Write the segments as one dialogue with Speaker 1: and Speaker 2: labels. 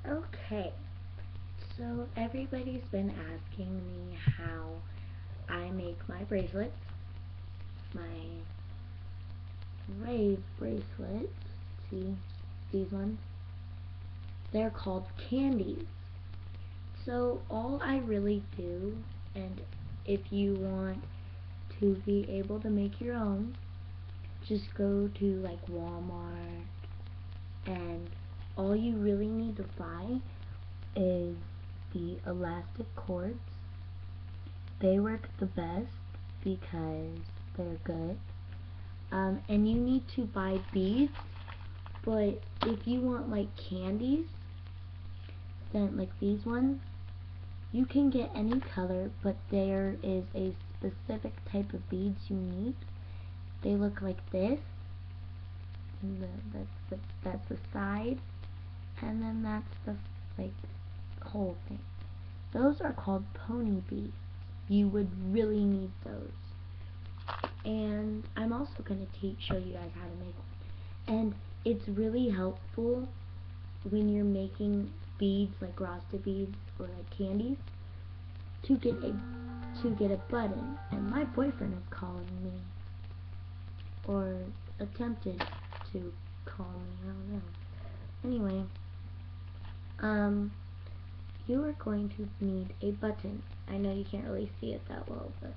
Speaker 1: Okay, so everybody's been asking me how I make my bracelets, my rave bracelets. See, these ones? They're called candies. So all I really do, and if you want to be able to make your own, just go to like Walmart, and all you really need to buy is the elastic cords. They work the best because they're good. And you need to buy beads, but if you want like candies, then like these ones, you can get any color, but there is a specific type of beads you need. They look like this, and that's the side, and then that's the like whole thing. Those are called pony beads. You would really need those. And I'm also going to show you guys how to make one. And it's really helpful when you're making beads, like Rasta beads or like candies, to get a button. And my boyfriend is calling me, or attempted to call me, I don't know. Anyway, you are going to need a button. I know you can't really see it that well, but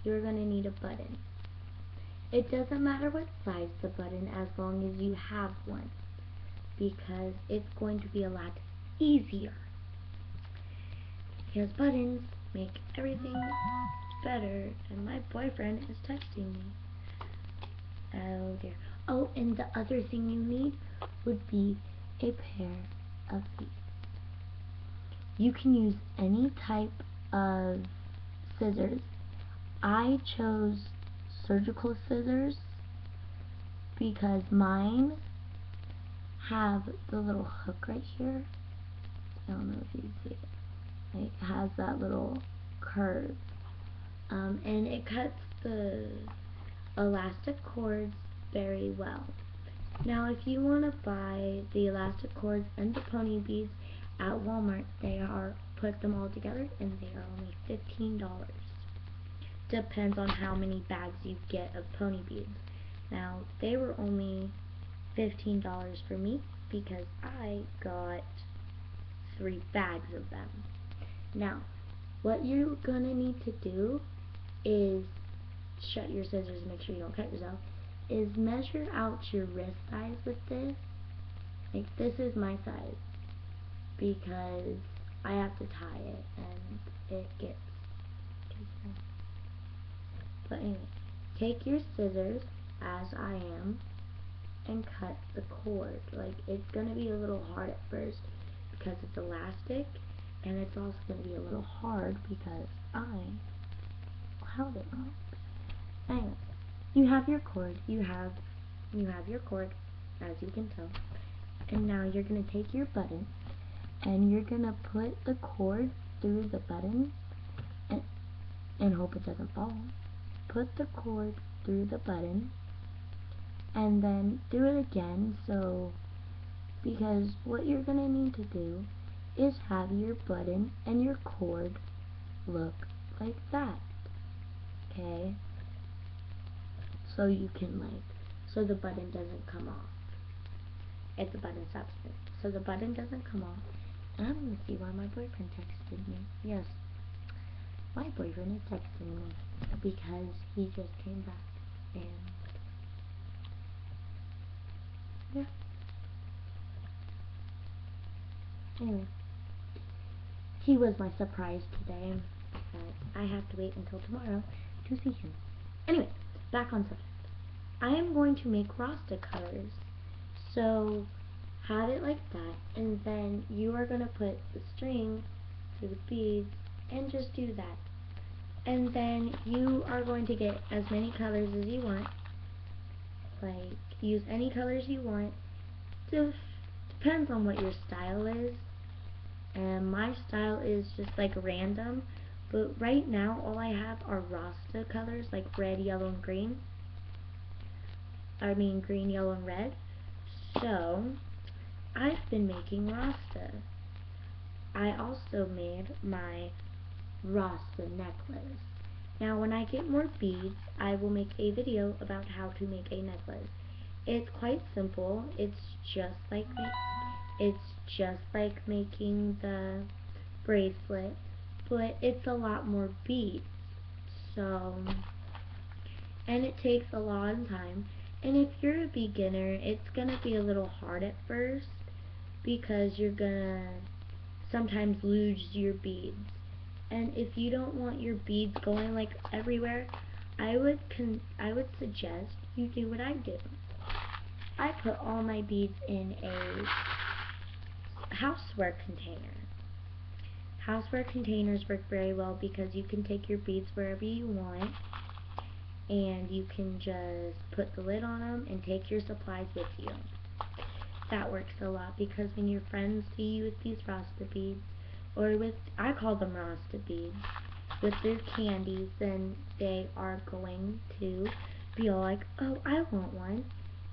Speaker 1: you're going to need a button. It doesn't matter what size the button, as long as you have one, because it's going to be a lot easier. Because buttons make everything better, and my boyfriend is texting me. Oh dear. Oh, and the other thing you need would be a pair of beads. You can use any type of scissors. I chose surgical scissors because mine have the little hook right here. I don't know if you see it. It has that little curve. And it cuts the elastic cords very well. Now if you want to buy the elastic cords and the pony beads at Walmart, they are put them all together and they are only $15. Depends on how many bags you get of pony beads. Now they were only $15 for me because I got 3 bags of them. Now what you're gonna need to do is shut your scissors and make sure you don't cut yourself, is measure out your wrist size with this. Like this is my size because I have to tie it and it gets but anyway, take your scissors as I am and cut the cord. Like it's gonna be a little hard at first because it's elastic, and it's also gonna be a little hard because I held it wrong. Anyway, you have your cord. You have your cord, as you can tell. And now you're gonna take your button and you're gonna put the cord through the button and hope it doesn't fall. Put the cord through the button and then do it again, so because what you're gonna need to do is have your button and your cord look like that. Okay? So you can so the button doesn't come off. If the button stops moving. So the button doesn't come off. And I'm gonna see why my boyfriend texted me. Yes. My boyfriend is texting me because he just came back and yeah. Anyway, he was my surprise today, but I have to wait until tomorrow to see him. Anyway, back on subject. I am going to make Rasta colors. So have it like that, and then you are going to put the string through the beads and just do that. And then you are going to get as many colors as you want. Like, use any colors you want. Just depends on what your style is. And my style is just like random. But right now, all I have are Rasta colors, like red, yellow, and green. I mean green, yellow, and red. So, I been making Rasta. I also made my Rasta necklace. Now when I get more beads, I will make a video about how to make a necklace. It's quite simple. It's just like making the bracelet, but it's a lot more beads. So, and it takes a long time. And if you're a beginner, it's gonna be a little hard at first because you're gonna sometimes lose your beads. And if you don't want your beads going like everywhere, I would suggest you do what I do. I put all my beads in a houseware container. Houseware containers work very well because you can take your beads wherever you want, and you can just put the lid on them and take your supplies with you. That works a lot because when your friends see you with these Rasta beads, or with, I call them Rasta beads, with their candies, then they are going to be all like, oh, I want one,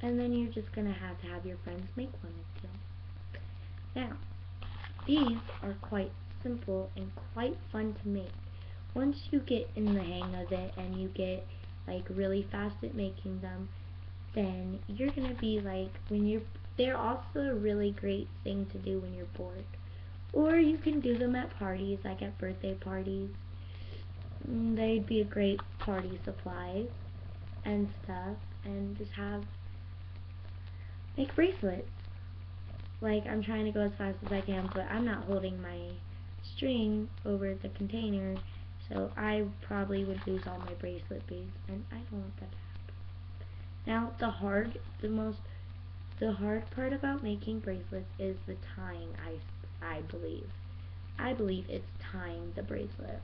Speaker 1: and then you're just going to have your friends make one with you. Now, these are quite simple and quite fun to make. Once you get in the hang of it and you get like really fast at making them, then you're gonna be like, they're also a really great thing to do when you're bored. Or you can do them at parties, like at birthday parties. They'd be a great party supply and stuff, and just make bracelets. Like, I'm trying to go as fast as I can, but I'm not holding my string over the container, so I probably would lose all my bracelet beads, and I don't want that to happen. Now, the hard part about making bracelets is the tying, I believe. I believe it's tying the bracelet.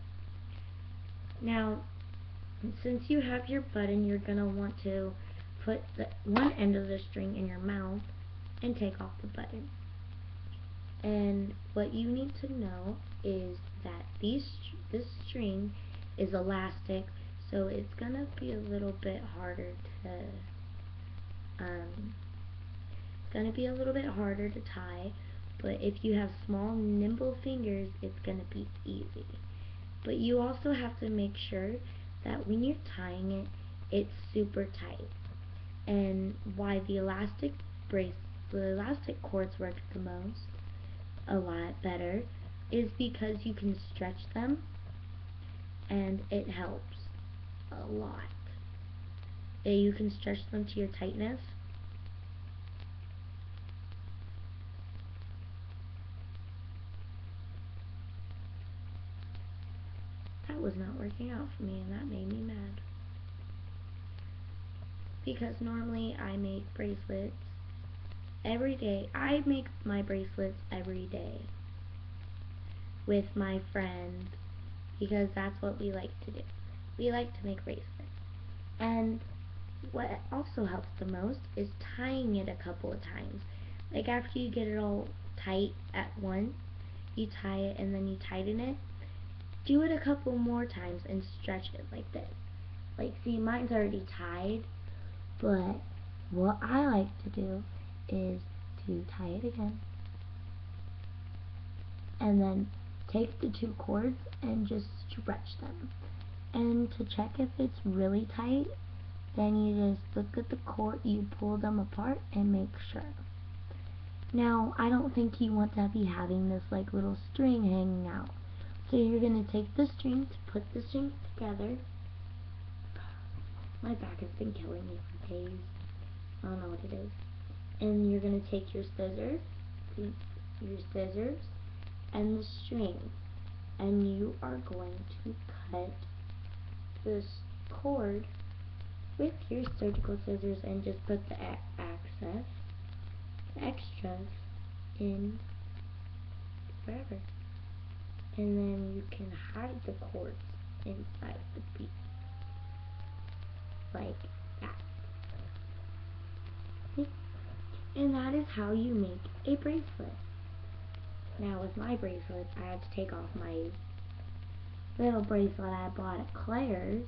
Speaker 1: Now, since you have your button, you're going to want to put the one end of the string in your mouth and take off the button. And what you need to know is that this string is elastic, so it's gonna be a little bit harder to tie. But if you have small, nimble fingers, it's gonna be easy. But you also have to make sure that when you're tying it, it's super tight. And why the elastic cords work the most, a lot better, is because you can stretch them and it helps a lot. You can stretch them to your tightness. That was not working out for me, and that made me mad. Because normally I make bracelets every day. I make my bracelets every day with my friends because that's what we like to do. We like to make bracelets. And what also helps the most is tying it a couple of times. Like after you get it all tight at once, you tie it and then you tighten it. Do it a couple more times and stretch it like this. Like, see, mine's already tied, but what I like to do is to tie it again and then take the two cords and just stretch them. And to check if it's really tight, then you just look at the cord, you pull them apart and make sure. Now, I don't think you want to be having this like little string hanging out. So you're going to take the strings, put the strings together. My back has been killing me for days. I don't know what it is. And you're going to take your scissors and the string, and you are going to cut this cord with your surgical scissors and just put the extras in wherever. And then you can hide the cords inside the piece. Like that. And that is how you make a bracelet. Now with my bracelets, I had to take off my little bracelet I bought at Claire's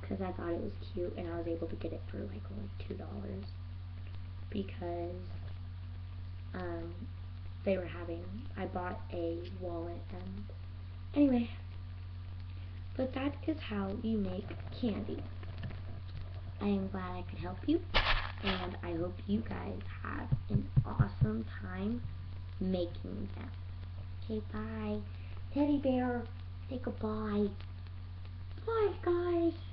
Speaker 1: because I thought it was cute, and I was able to get it for like only $2 because Um, they were having, I bought a wallet, and anyway, but that is how you make candy. I am glad I could help you, and I hope you guys have an awesome time making them. Okay, bye. Teddy bear, say goodbye. Bye, guys.